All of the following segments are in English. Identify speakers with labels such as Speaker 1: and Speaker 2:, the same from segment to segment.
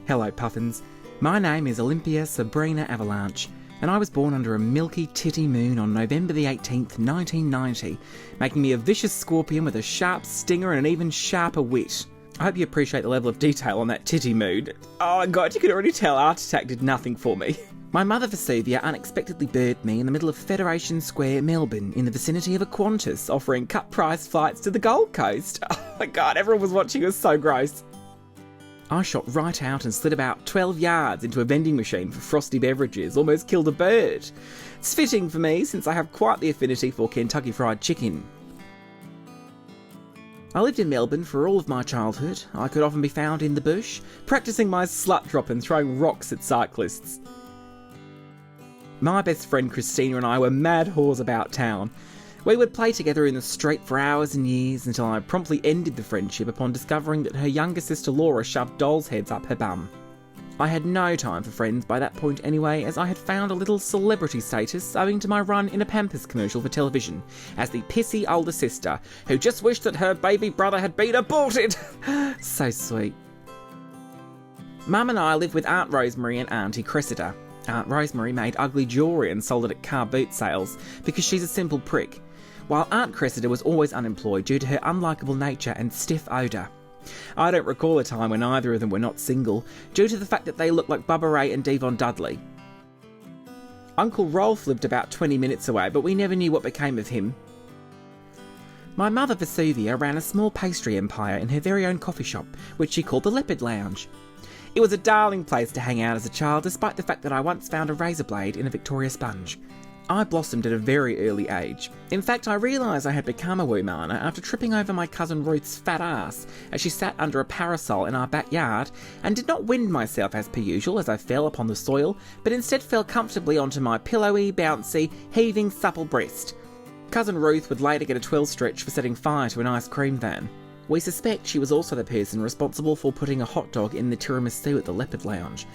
Speaker 1: Hello puffins, my name is Olympia Sabrina Avalanche, and I was born under a milky titty moon on November the 18th, 1990, making me a vicious scorpion with a sharp stinger and an even sharper wit. I hope you appreciate the level of detail on that titty moon. Oh my god, you can already tell Art Attack did nothing for me. My mother Vesuvia unexpectedly birthed me in the middle of Federation Square, Melbourne, in the vicinity of a Qantas, offering cut-price flights to the Gold Coast. Oh my god, everyone was watching, it was so gross. I shot right out and slid about 12 yards into a vending machine for frosty beverages, almost killed a bird. It's fitting for me since I have quite the affinity for Kentucky Fried Chicken. I lived in Melbourne for all of my childhood. I could often be found in the bush, practising my slut drop and throwing rocks at cyclists. My best friend Christina and I were mad whores about town. We would play together in the street for hours and years until I promptly ended the friendship upon discovering that her younger sister Laura shoved dolls' heads up her bum. I had no time for friends by that point anyway, as I had found a little celebrity status owing to my run in a Pampers commercial for television, as the pissy older sister who just wished that her baby brother had been aborted. So sweet. Mum and I lived with Aunt Rosemary and Auntie Cressida. Aunt Rosemary made ugly jewellery and sold it at car boot sales because she's a simple prick, while Aunt Cressida was always unemployed due to her unlikable nature and stiff odour. I don't recall a time when either of them were not single, due to the fact that they looked like Bubba Ray and Devon Dudley. Uncle Rolf lived about 20 minutes away, but we never knew what became of him. My mother Vesuvia ran a small pastry empire in her very own coffee shop, which she called the Leopard Lounge. It was a darling place to hang out as a child, despite the fact that I once found a razor blade in a Victoria sponge. I blossomed at a very early age. In fact, I realised I had become a woomana after tripping over my cousin Ruth's fat ass as she sat under a parasol in our backyard, and did not wind myself as per usual as I fell upon the soil, but instead fell comfortably onto my pillowy, bouncy, heaving, supple breast. Cousin Ruth would later get a 12 stretch for setting fire to an ice cream van. We suspect she was also the person responsible for putting a hot dog in the tiramisu at the Leopard Lounge.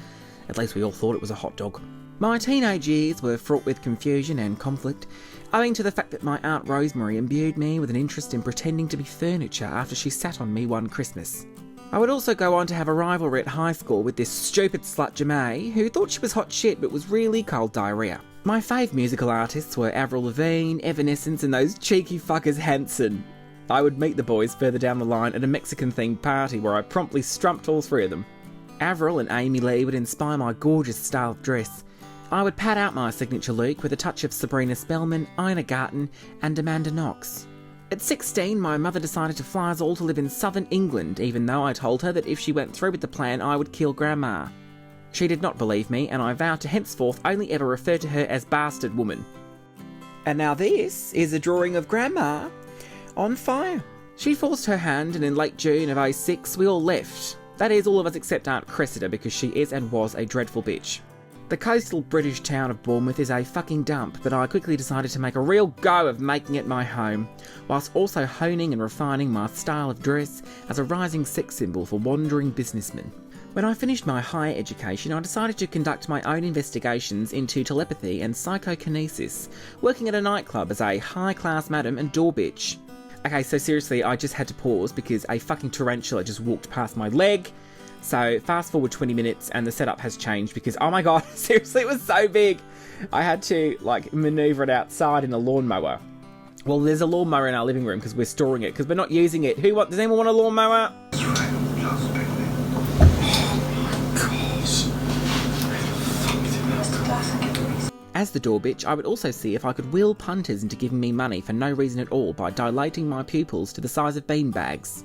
Speaker 1: At least we all thought it was a hot dog. My teenage years were fraught with confusion and conflict, owing to the fact that my Aunt Rosemary imbued me with an interest in pretending to be furniture after she sat on me one Christmas. I would also go on to have a rivalry at high school with this stupid slut Jamae, who thought she was hot shit but was really cold diarrhea. My fave musical artists were Avril Lavigne, Evanescence and those cheeky fuckers Hanson. I would meet the boys further down the line at a Mexican-themed party where I promptly strumped all three of them. Avril and Amy Lee would inspire my gorgeous style of dress. I would pad out my signature look with a touch of Sabrina Spellman, Ina Garten and Amanda Knox. At 16, my mother decided to fly us all to live in southern England, even though I told her that if she went through with the plan I would kill Grandma. She did not believe me, and I vowed to henceforth only ever refer to her as Bastard Woman. And now this is a drawing of Grandma on fire. She forced her hand, and in late June of 06 we all left. That is, all of us except Aunt Cressida, because she is and was a dreadful bitch. The coastal British town of Bournemouth is a fucking dump, but I quickly decided to make a real go of making it my home, whilst also honing and refining my style of dress as a rising sex symbol for wandering businessmen. When I finished my higher education, I decided to conduct my own investigations into telepathy and psychokinesis, working at a nightclub as a high-class madam and door bitch. Okay, so seriously, I just had to pause because a fucking tarantula just walked past my leg. So fast forward 20 minutes and the setup has changed because, oh my god, seriously, it was so big. I had to, manoeuvre it outside in a lawnmower. Well, there's a lawnmower in our living room because we're storing it because we're not using it. Does anyone want a lawnmower?
Speaker 2: That's right, just baby.
Speaker 1: As the door bitch, I would also see if I could will punters into giving me money for no reason at all by dilating my pupils to the size of beanbags.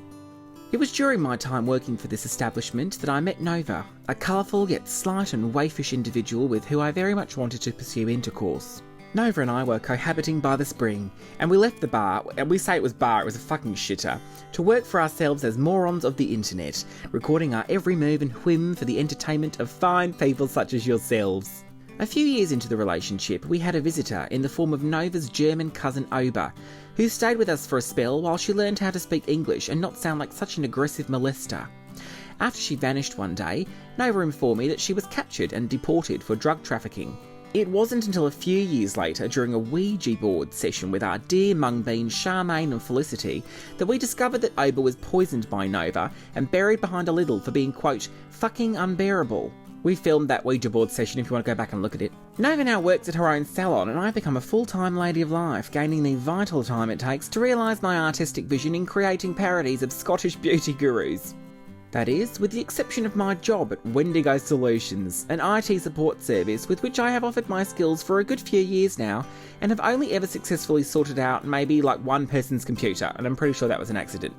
Speaker 1: It was during my time working for this establishment that I met Nova, a colourful yet slight and waifish individual with who I very much wanted to pursue intercourse. Nova and I were cohabiting by the spring, and we left the bar, and we say it was bar, it was a fucking shitter, to work for ourselves as morons of the internet, recording our every move and whim for the entertainment of fine people such as yourselves. A few years into the relationship, we had a visitor in the form of Nova's German cousin Oba, who stayed with us for a spell while she learned how to speak English and not sound like such an aggressive molester. After she vanished one day, Nova informed me that she was captured and deported for drug trafficking. It wasn't until a few years later, during a Ouija board session with our dear Mungbean, Charmaine and Felicity, that we discovered that Oba was poisoned by Nova and buried behind a lidl for being, quote, fucking unbearable. We filmed that Ouija board session if you want to go back and look at it. Nova now works at her own salon and I've become a full-time lady of life, gaining the vital time it takes to realise my artistic vision in creating parodies of Scottish beauty gurus. That is, with the exception of my job at Wendigo Solutions, an IT support service with which I have offered my skills for a good few years now, and have only ever successfully sorted out maybe like one person's computer, and I'm pretty sure that was an accident.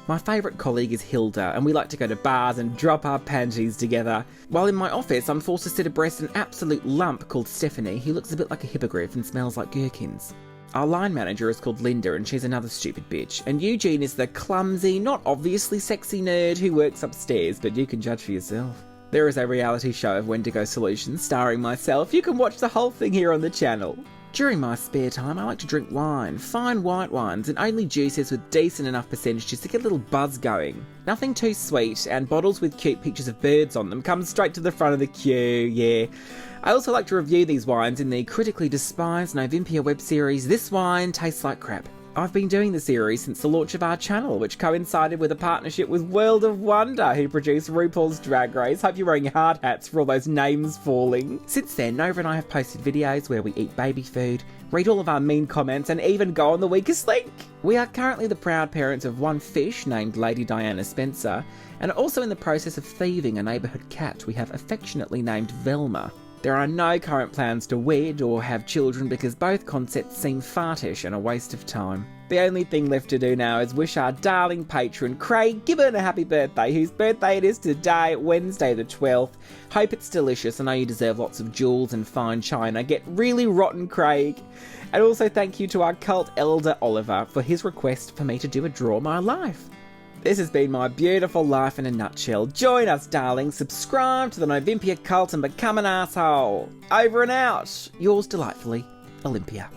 Speaker 1: My favourite colleague is Hilda, and we like to go to bars and drop our panties together. While in my office, I'm forced to sit abreast an absolute lump called Stephanie, who looks a bit like a hippogriff and smells like gherkins. Our line manager is called Linda and she's another stupid bitch. And Eugene is the clumsy, not obviously sexy nerd who works upstairs, but you can judge for yourself. There is a reality show of Wendigo Solutions starring myself. You can watch the whole thing here on the channel. During my spare time, I like to drink wine, fine white wines, and only juices with decent enough percentages to get a little buzz going. Nothing too sweet, and bottles with cute pictures of birds on them come straight to the front of the queue, yeah. I also like to review these wines in the critically despised Novympia web series, This Wine Tastes Like Crap. I've been doing the series since the launch of our channel, which coincided with a partnership with World of Wonder, who produce RuPaul's Drag Race. Hope you're wearing hard hats for all those names falling. Since then, Nova and I have posted videos where we eat baby food, read all of our mean comments, and even go on the weakest link. We are currently the proud parents of one fish named Lady Diana Spencer, and are also in the process of thieving a neighbourhood cat we have affectionately named Velma. There are no current plans to wed or have children because both concepts seem fartish and a waste of time. The only thing left to do now is wish our darling patron Craig Gibbon a happy birthday, whose birthday it is today, Wednesday the 12th. Hope it's delicious. I know you deserve lots of jewels and fine china. Get really rotten, Craig. And also thank you to our cult elder Oliver for his request for me to do a Draw My Life. This has been my beautiful life in a nutshell. Join us, darling. Subscribe to the Novympia cult and become an asshole. Over and out. Yours delightfully, Olympia.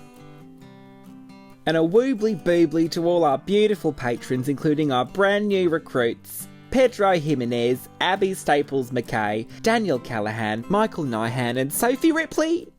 Speaker 1: And a woobly boobly to all our beautiful patrons, including our brand new recruits, Pedro Jimenez, Abby Staples McKay, Daniel Callahan, Michael Nyhan and Sophie Ripley.